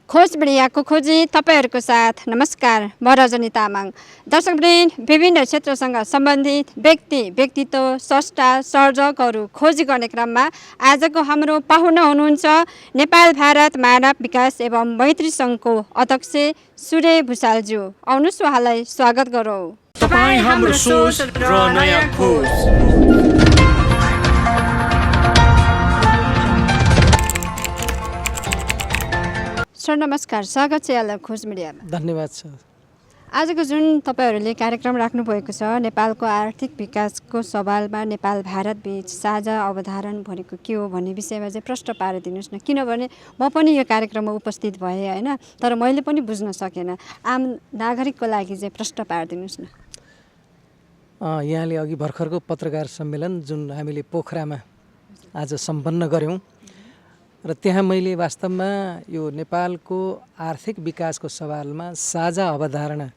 खोज मिडियाको खोजी तपाईहरूको साथ। नमस्कार, म रजनी तामाङ। दर्शकवृन्द, विभिन्न क्षेत्रसँग सम्बन्धित व्यक्ति, व्यक्तित्व, स्रष्टा, सर्जकहरू खोजी गर्ने क्रममा आजको हाम्रो पाहुना हुनुहुन्छ नेपाल भारत मानव विकास एवं मैत्री सङ्घको अध्यक्ष सूर्य भुषालज्यू। आउनुहोस् उहाँलाई स्वागत गरौँ। तपाईं हाम्रो सोच र नयाँ खोज। सर नमस्कार, स्वागत छ यहाँलाई खोज मिडियामा। धन्यवाद सर। आजको जुन तपाईँहरूले कार्यक्रम राख्नुभएको छ नेपालको आर्थिक विकासको सवालमा नेपाल भारत बीच साझा अवधारण भनेको के हो भन्ने विषयमा चाहिँ प्रश्न पारिदिनुहोस् न। किनभने म पनि यो कार्यक्रममा उपस्थित भएँ होइन, तर मैले पनि बुझ्न सकेन। आम नागरिकको लागि चाहिँ प्रश्न पारिदिनुहोस् न। यहाँले अघि भर्खरको पत्रकार सम्मेलन जुन हामीले पोखरामा आज सम्पन्न गऱ्यौँ र त्यहाँ मैले वास्तवमा यो नेपालको आर्थिक विकासको सवालमा साझा अवधारणा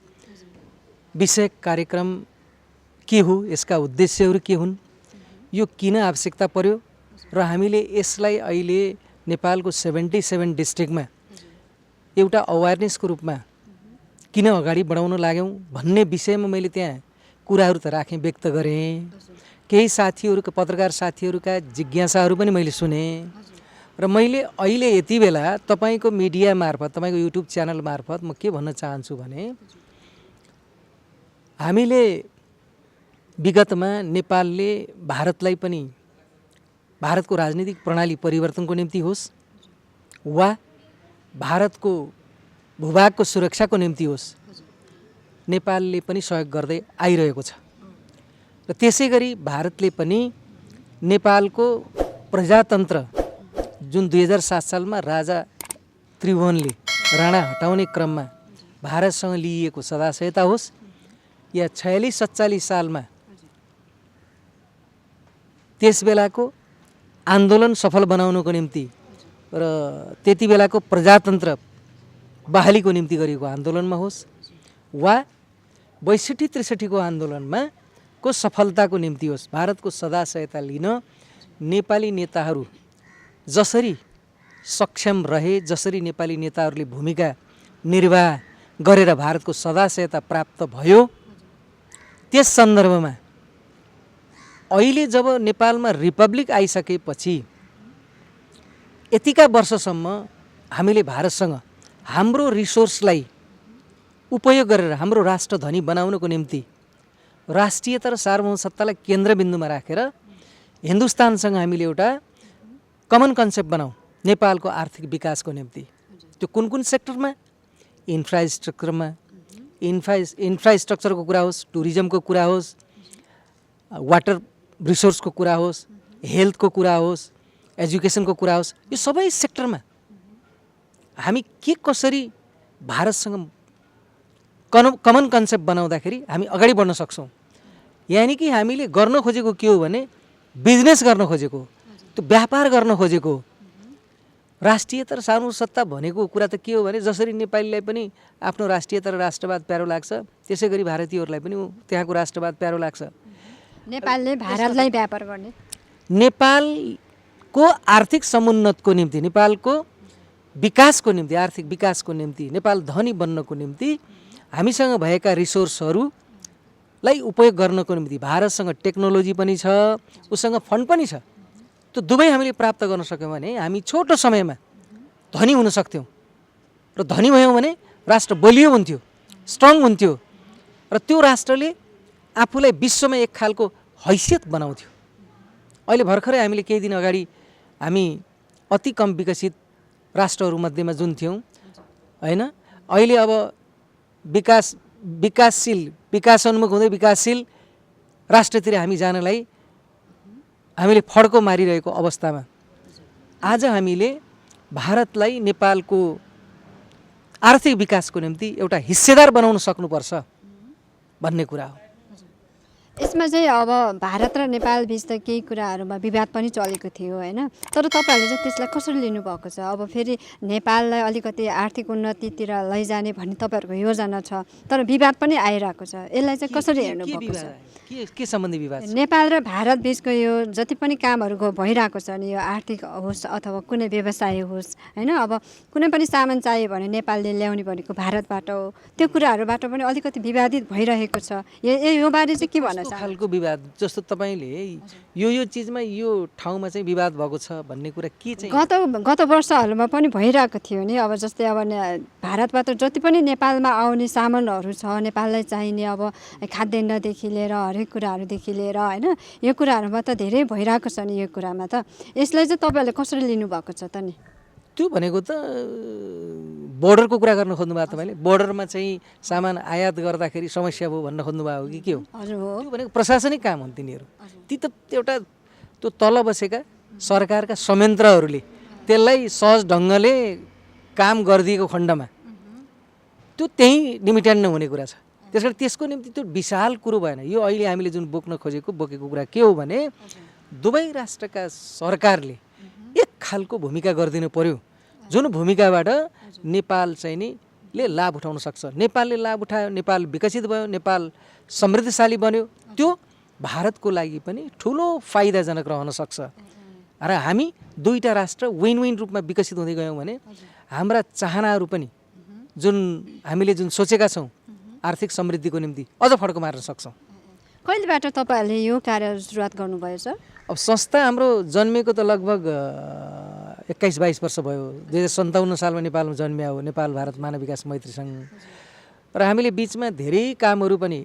विषयक कार्यक्रम के हो, यसका उद्देश्यहरू के हुन्, यो किन आवश्यकता पर्यो र हामीले यसलाई अहिले नेपालको 77 डिस्ट्रिक्टमा एउटा अवेरनेसको रूपमा किन अगाडि बढाउन लाग्यौँ भन्ने विषयमा मैले त्यहाँ कुराहरू त राखेँ, व्यक्त गरेँ। केही साथीहरूका, पत्रकार साथीहरूका जिज्ञासाहरू पनि मैले सुने र मैले अहिले यति बेला तपाईँको मिडिया मार्फत, तपाईँको युट्युब च्यानल मार्फत म के भन्न चाहन्छु भने हामीले विगतमा नेपालले भारतलाई पनि भारतको राजनीतिक प्रणाली परिवर्तनको निम्ति होस् वा भारतको भूभागको सुरक्षाको निम्ति होस् नेपालले पनि सहयोग गर्दै आइरहेको छ र त्यसै गरी भारतले पनि नेपालको प्रजातन्त्र जुन 2007 सालमा राजा त्रिभुवनले राणा हटाउने क्रममा भारतसँग लिइएको सदाशयता होस् या 46-47 सालमा त्यस बेलाको आन्दोलन सफल बनाउनको निम्ति र त्यति बेलाको प्रजातन्त्र बहालीको निम्ति गरिएको आन्दोलनमा होस् वा 62-63 को आन्दोलनमा को सफलताको निम्ति होस्, भारतको सदाशयता लिन नेपाली नेताहरू जसरी सक्षम रहे, जसरी नेपाली नेताहरूले भूमिका निर्वाह गरेर भारतको सदाशयता प्राप्त भयो, त्यस सन्दर्भमा अहिले जब नेपालमा रिपब्लिक आइसकेपछि यतिका वर्षसम्म हामीले भारतसँग हाम्रो रिसोर्सलाई उपयोग गरेर हाम्रो राष्ट्र धनी बनाउनको निम्ति राष्ट्रियता र सार्वभौमसत्तालाई केन्द्रबिन्दुमा राखेर हिन्दुस्तानसँग हामीले एउटा कमन कन्सेप्ट बनाऊ नेपालको आर्थिक विकासको निम्ति। त्यो कुन कुन सेक्टरमा? इन्फ्रास्ट्रक्चरमा, इन्फ्रास्ट्रक्चरको कुरा होस्, टुरिज्मको कुरा होस्, वाटर रिसोर्सको कुरा होस्, हेल्थको कुरा होस्, एजुकेसनको कुरा होस्, यो सबै सेक्टरमा हामी के कसरी भारतसँग कमन कन्सेप्ट बनाउँदाखेरि हामी अगाडि बढ्न सक्छौँ। यानि कि हामीले गर्न खोजेको के हो भने बिजनेस गर्न खोजेको, त्यो व्यापार गर्न खोजेको। राष्ट्रियता र सार्वभौमसत्ता भनेको कुरा त के हो भने जसरी नेपालीलाई पनि आफ्नो राष्ट्रियता र राष्ट्रवाद प्यारो लाग्छ त्यसै गरी भारतीयहरूलाई पनि त्यहाँको राष्ट्रवाद प्यारो लाग्छ। नेपालले भारतलाई व्यापार गर्ने, नेपालको आर्थिक समुन्नतको निम्ति, नेपालको विकासको निम्ति, आर्थिक विकासको निम्ति, नेपाल धनी बन्नको निम्ति हामीसँग भएका रिसोर्सहरूलाई उपयोग गर्नको निम्ति भारतसँग टेक्नोलोजी पनि छ, उसँग फन्ड पनि छ। त्यो दुवै हामीले प्राप्त गर्न सक्यौँ भने हामी छोटो समयमा धनी हुन सक्थ्यौँ र धनी भयौँ भने राष्ट्र बलियो हुन्थ्यो, स्ट्रङ हुन्थ्यो र त्यो राष्ट्रले आफूलाई विश्वमा एक खालको हैसियत बनाउँथ्यो। अहिले भर्खरै हामीले केही दिन अगाडि हामी अति कम विकसित राष्ट्रहरूमध्येमा जुन थियौँ होइन, अहिले अब विकासोन्मुख हुँदै विकासशील राष्ट्रतिर हामी जानलाई हामीले फड्को मारिरहेको अवस्थामा आज हामीले भारतलाई नेपालको आर्थिक विकासको निम्ति एउटा हिस्सेदार बनाउन सक्नुपर्छ भन्ने कुरा हो। यसमा चाहिँ अब भारत र नेपाल बिच त केही कुराहरूमा विवाद पनि चलेको थियो होइन, तर तपाईँहरूले चाहिँ त्यसलाई कसरी लिनुभएको छ? अब फेरि नेपाललाई अलिकति आर्थिक उन्नतितिर लैजाने भन्ने तपाईँहरूको योजना छ, तर विवाद पनि आइरहेको छ। यसलाई चाहिँ कसरी हेर्नुभएको छ? के सम्बन्धी विवाद छ? नेपाल र भारत बिचको यो जति पनि कामहरू भइरहेको छ नि, यो आर्थिक होस् अथवा कुनै व्यवसाय होस् होइन, अब कुनै पनि सामान चाहियो भने नेपालले ल्याउने भनेको भारतबाट हो, त्यो कुराहरूबाट पनि अलिकति विवादित भइरहेको छ। यो बारे चाहिँ के भन्न कस्तो खालको विवाद? जस्तो तपाईँले यो चिजमा यो ठाउँमा चाहिँ विवाद भएको छ भन्ने कुरा के चाहिँ? गत वर्षहरूमा पनि भइरहेको थियो नि। अब जस्तै अब भारतबाट जति पनि नेपालमा आउने सामानहरू छ, नेपाललाई चाहिने अब खाद्यान्नदेखि लिएर हरेक कुराहरूदेखि लिएर होइन, यो कुराहरूमा त धेरै भइरहेको छ नि। यो कुरामा त यसलाई चाहिँ तपाईँहरूले कसरी लिनुभएको छ त नि? त्यो भनेको त बोर्डरको कुरा गर्न खोज्नुभयो तपाईँले? बोर्डरमा चाहिँ सामान आयात गर्दाखेरि समस्या भयो भन्न खोज्नुभयो हो कि के हो? हजुर हो। त्यो भनेको प्रशासनिक काम हुन् तिनीहरू। ती त एउटा त्यो तल बसेका सरकारका संयन्त्रहरूले त्यसलाई सहज ढङ्गले काम गरिदिएको खण्डमा त्यो त्यहीँ निमिट्यान्न हुने कुरा छ। त्यस कारण त्यसको निम्ति त्यो विशाल कुरो भएन। यो अहिले हामीले जुन बोकेको कुरा के हो भने दुवै राष्ट्रका सरकारले एक खालको भूमिका गरिदिनु पर्यो, जुन भूमिकाबाट नेपाल चाहिँ नि ले लाभ उठाउन सक्छ। नेपालले लाभ उठायो, नेपाल विकसित भयो, नेपाल समृद्धशाली बन्यो, त्यो भारतको लागि पनि ठुलो फाइदाजनक रहन सक्छ। र हामी दुईटा राष्ट्र विन विन रूपमा विकसित हुँदै गयौँ भने हाम्रा चाहनाहरू पनि जुन हामीले जुन सोचेका छौँ आर्थिक समृद्धिको निम्ति अझ फड्को मार्न सक्छौँ। कहिलेबाट तपाईँहरूले यो कार्य सुरुवात गर्नुभयो सर? अब संस्था हाम्रो जन्मेको त लगभग 21-22 वर्ष भयो। 2057 सालमा नेपालमा जन्मिया हो नेपाल भारत मानव विकास मैत्री सङ्घ। र हामीले बिचमा धेरै कामहरू पनि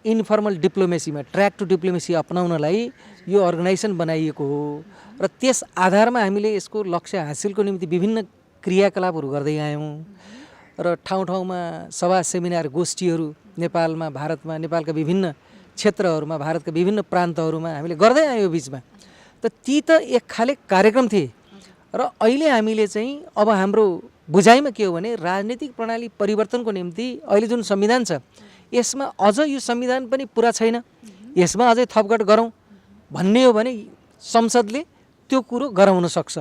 इन्फर्मल डिप्लोमेसीमा ट्र्याक टु डिप्लोमेसी अपनाउनलाई यो अर्गनाइजेसन बनाइएको हो। र त्यस आधारमा हामीले यसको लक्ष्य हासिलको निम्ति विभिन्न क्रियाकलापहरू गर्दै आयौँ। र ठाउँ ठाउँमा सभा सेमिनार गोष्ठीहरू नेपालमा भारतमा नेपालका विभिन्न क्षेत्रहरूमा भारतका विभिन्न प्रान्तहरूमा हामीले गर्दै आयौँ बिचमा। त ती त एक खाले कार्यक्रम थिए। र अहिले हामीले चाहिँ अब हाम्रो बुझाइमा के हो भने राजनीतिक प्रणाली परिवर्तनको निम्ति अहिले जुन संविधान छ यसमा अझ यो संविधान पनि पुरा छैन, यसमा अझै थपघट गरौँ भन्ने हो भने संसदले त्यो कुरो गराउन सक्छ।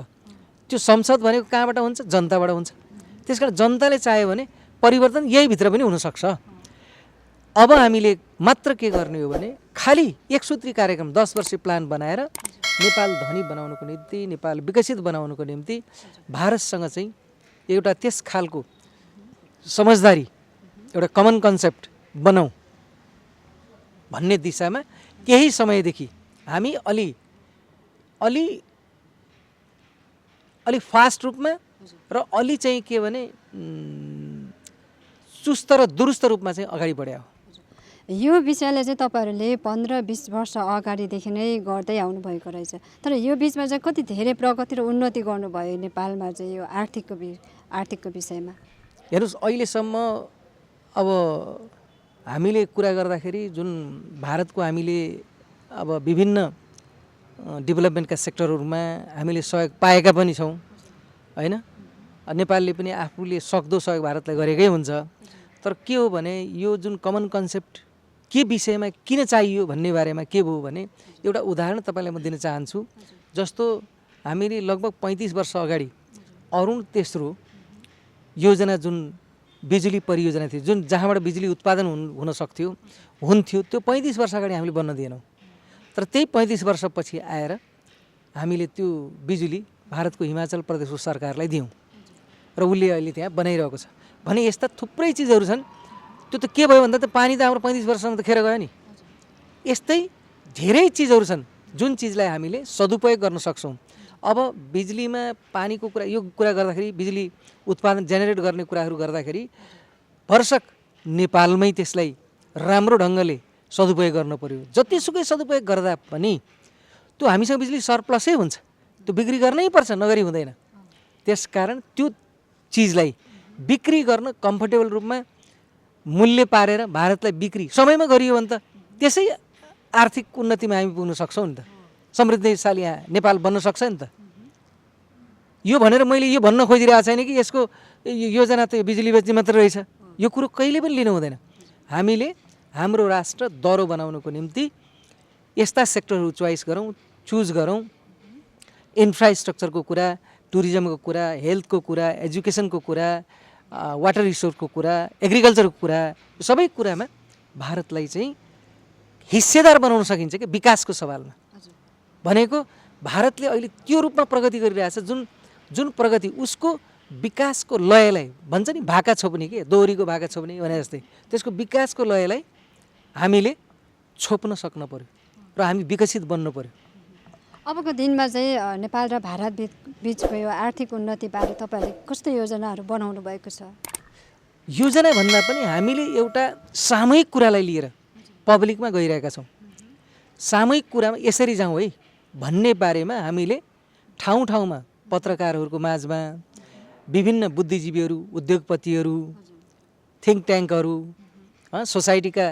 त्यो संसद भनेको कहाँबाट हुन्छ? जनताबाट हुन्छ। त्यसकारण जनताले चाह्यो भने परिवर्तन यहीभित्र पनि हुनसक्छ। अब हामीले मात्र के गर्ने हो भने खालि एकसूत्री कार्यक्रम 10 वर्षीय प्लान बनाएर नेपाल धनी बनाउनको निम्ति, नेपाल विकसित बनाउनको निम्ति भारतसँग चाहिँ एउटा त्यस खालको समझदारी, एउटा कमन कन्सेप्ट बनाऊ भन्ने दिशामा केही समयदेखि हामी अलि फास्ट रूपमा र अलि चाहिँ के भने चुस्त र दुरुस्त रूपमा चाहिँ अगाडि बढ्या हो। यो विषयलाई चाहिँ तपाईँहरूले 15-20 वर्ष अगाडिदेखि नै गर्दै आउनुभएको रहेछ। तर यो बिचमा चाहिँ कति धेरै प्रगति र उन्नति गर्नुभयो नेपालमा चाहिँ यो आर्थिकको विषयमा? हेर्नुहोस्, अहिलेसम्म अब हामीले कुरा गर्दाखेरि जुन भारतको हामीले अब विभिन्न डेभलपमेन्टका सेक्टरहरूमा हामीले सहयोग पाएका पनि छौँ होइन। नेपालले पनि आफूले सक्दो सहयोग भारतलाई गरेकै हुन्छ। तर के हो भने यो जुन कमन कन्सेप्ट के विषयमा किन चाहियो भन्ने बारेमा के भयो भने एउटा उदाहरण तपाईँलाई म दिन चाहन्छु। जस्तो हामीले लगभग 35 वर्ष अगाडि अरुण तेस्रो योजना जुन बिजुली परियोजना थियो, जुन जहाँबाट बिजुली उत्पादन हुन हुन्थ्यो, त्यो 35 वर्ष अगाडि हामीले बन्न दिएनौँ। तर त्यही 35 वर्षपछि आएर हामीले त्यो बिजुली भारतको हिमाचल प्रदेशको सरकारलाई दियौँ र उसले अहिले त्यहाँ बनाइरहेको छ भने यस्ता थुप्रै चिजहरू छन्। त्यो त के भयो भन्दा त पानी त हाम्रो 35 वर्षसम्म त खेर गयो नि। यस्तै धेरै चिजहरू छन् जुन चिजलाई हामीले सदुपयोग गर्न सक्छौँ। अब बिजुलीमा पानीको कुरा, यो कुरा गर्दाखेरि बिजुली उत्पादन जेनेरेट गर्ने कुराहरू गर्दाखेरि भरसक नेपालमै त्यसलाई राम्रो ढङ्गले सदुपयोग गर्न पर्यो। जतिसुकै सदुपयोग गर्दा पनि त्यो हामीसँग बिजुली सरप्लसै हुन्छ, त्यो बिक्री गर्नै पर्छ, नगरी हुँदैन। त्यसकारण त्यो चिजलाई बिक्री गर्न कम्फर्टेबल रूपमा मूल्य पारेर भारतलाई बिक्री समयमा गरियो भने त त्यसै आर्थिक उन्नतिमा हामी पुग्न सक्छौँ नि त, समृद्धशाली नेपाल बन्न सक्छ नि त। यो भनेर मैले यो भन्न खोजिरहेको छैन कि यसको योजना त बिजुली बेच्ने मात्र रहेछ, यो कुरो कहिले पनि लिनु हुँदैन। हामीले हाम्रो राष्ट्र दह्रो बनाउनको निम्ति यस्ता सेक्टरहरू चोइस गरौँ, चुज गरौँ। इन्फ्रास्ट्रक्चरको कुरा, टुरिज्मको कुरा, हेल्थको कुरा, एजुकेसनको कुरा, वाटर रिसोर्सको कुरा, एग्रिकल्चरको कुरा, सबै कुरामा भारतलाई चाहिँ हिस्सेदार बनाउन सकिन्छ कि विकासको सवालमा। भनेको भारतले अहिले त्यो रूपमा प्रगति गरिरहेछ जुन प्रगति उसको विकासको लयलाई भन्छ नि, भाका छोप्ने के, दोहोरीको भाका छोप्ने भने जस्तै त्यसको विकासको लयलाई हामीले छोप्न सक्न पर्यो र हामी विकसित बन्नु पर्यो। अबको दिनमा चाहिँ नेपाल र भारत बिचको यो आर्थिक उन्नतिबारे तपाईँहरूले कस्तो योजनाहरू बनाउनु भएको छ? योजना भन्दा पनि हामीले एउटा सामूहिक कुरालाई लिएर पब्लिकमा गइरहेका छौँ। सामूहिक कुरामा यसरी जाउँ है भन्ने बारेमा हामीले ठाउँ ठाउँमा पत्रकारहरूको माझमा, विभिन्न बुद्धिजीवीहरू, उद्योगपतिहरू, थिङ्क ट्याङ्कहरू, सोसाइटीका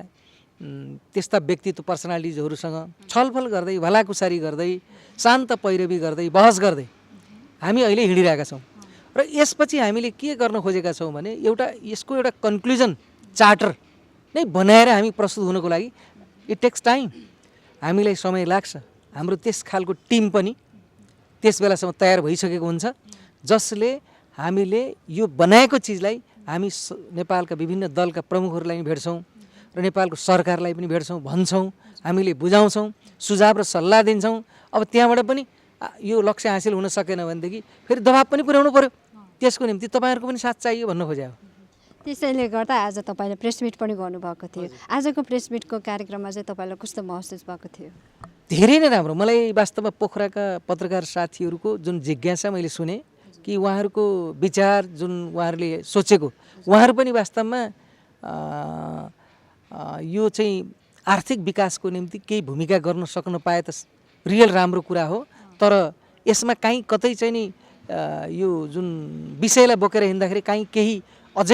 त्यस्ता व्यक्तित्व पर्सनालिटिजहरूसँग छलफल गर्दै, भलाकुसारी गर्दै, शान्त पैरवी गर्दै, बहस गर्दै हामी अहिले हिँडिरहेका छौँ। र यसपछि हामीले के गर्न खोजेका छौँ भने यसको एउटा कन्क्लुजन चार्टर नै बनाएर हामी प्रस्तुत हुनको लागि इट टेक्स टाइम, हामीलाई समय लाग्छ। हाम्रो त्यस खालको टिम पनि त्यस बेलासम्म तयार भइसकेको हुन्छ जसले हामीले यो बनाएको चिजलाई हामी नेपालका विभिन्न दलका प्रमुखहरूलाई पनि भेट्छौँ र नेपालको सरकारलाई पनि भेट्छौँ, भन्छौँ, हामीले बुझाउँछौँ, सुझाव र सल्लाह दिन्छौँ। अब त्यहाँबाट पनि यो लक्ष्य हासिल हुन सकेन भनेदेखि फेरि दबाब पनि पुर्याउनु पर्यो। त्यसको निम्ति तपाईँहरूको पनि साथ चाहियो भन्न खोज्यो। त्यसैले गर्दा आज तपाईँले प्रेस मिट पनि गर्नुभएको थियो। आजको प्रेस मिटको कार्यक्रममा चाहिँ तपाईँलाई कस्तो महसुस भएको थियो? धेरै नै राम्रो। मलाई वास्तवमा पोखराका पत्रकार साथीहरूको जुन जिज्ञासा मैले सुने कि उहाँहरूको विचार जुन उहाँहरूले सोचेको, उहाँहरू पनि वास्तवमा यो चाहिँ आर्थिक विकासको निम्ति केही भूमिका गर्न सक्न पाए त रियल राम्रो कुरा हो। तर यसमा काहीँ कतै चाहिँ नि यो जुन विषयलाई बोकेर हिँड्दाखेरि काहीँ केही अझ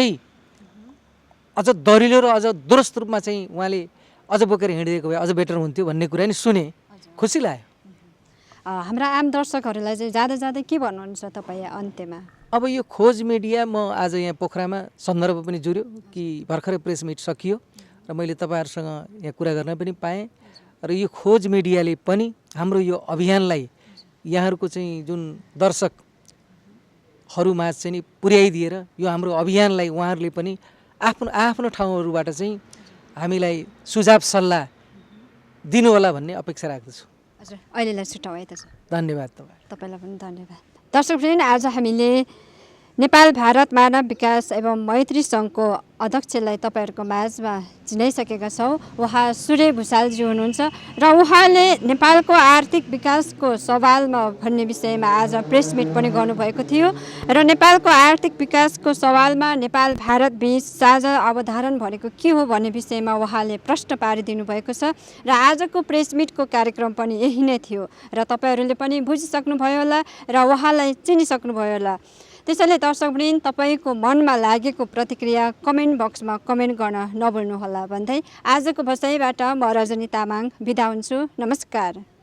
दरिलो र अझ दुरुस्त रूपमा चाहिँ उहाँले अझ बोकेर हिँडिदिएको भए अझ बेटर हुन्थ्यो भन्ने कुरा नि सुने, खुसी लाग्यो। हाम्रा आम दर्शकहरूलाई चाहिँ जाँदा जाँदै के भन्नुहुन्छ तपाईँ अन्त्यमा? अब यो खोज मिडिया, म आज यहाँ पोखरामा सन्दर्भ पनि जुर्यो कि भर्खरै प्रेस मिट सकियो र मैले तपाईँहरूसँग यहाँ कुरा गर्न पनि पाएँ। र यो खोज मिडियाले पनि हाम्रो यो अभियानलाई यहाँहरूको चाहिँ जुन दर्शकहरूमा चाहिँ नि पुर्याइदिएर यो हाम्रो अभियानलाई उहाँहरूले पनि आफ्नो ठाउँहरूबाट चाहिँ हामीलाई सुझाव सल्लाह दिनुहोला भन्ने अपेक्षा राख्दछु। हजुर, अहिलेलाई छुट्याउँ है त। धन्यवाद तपाईँलाई पनि धन्यवाद। दर्शकवृन्द, आज हामीले नेपाल भारत मानव विकास एवं मैत्री सङ्घको अध्यक्षलाई तपाईँहरूको माझमा चिनाइसकेका छौँ। उहाँ सूर्य भुषालजी हुनुहुन्छ र उहाँले नेपालको आर्थिक विकासको सवालमा भन्ने विषयमा आज प्रेस मिट पनि गर्नुभएको थियो र नेपालको आर्थिक विकासको सवालमा नेपाल भारत बीच साझा अवधारणा भनेको के हो भन्ने विषयमा उहाँले प्रश्न पारिदिनु भएको छ र आजको प्रेस मिटको कार्यक्रम पनि यही नै थियो र तपाईँहरूले पनि बुझिसक्नुभयो होला र उहाँलाई चिनिसक्नुभयो होला। त्यसैले दर्शकवृन्द, तपाईँको मनमा लागेको प्रतिक्रिया कमेन्ट बक्समा कमेन्ट गर्न नभुल्नुहोला भन्दै आजको बसाइबाट म रजनी तामाङ बिदा हुन्छु। नमस्कार।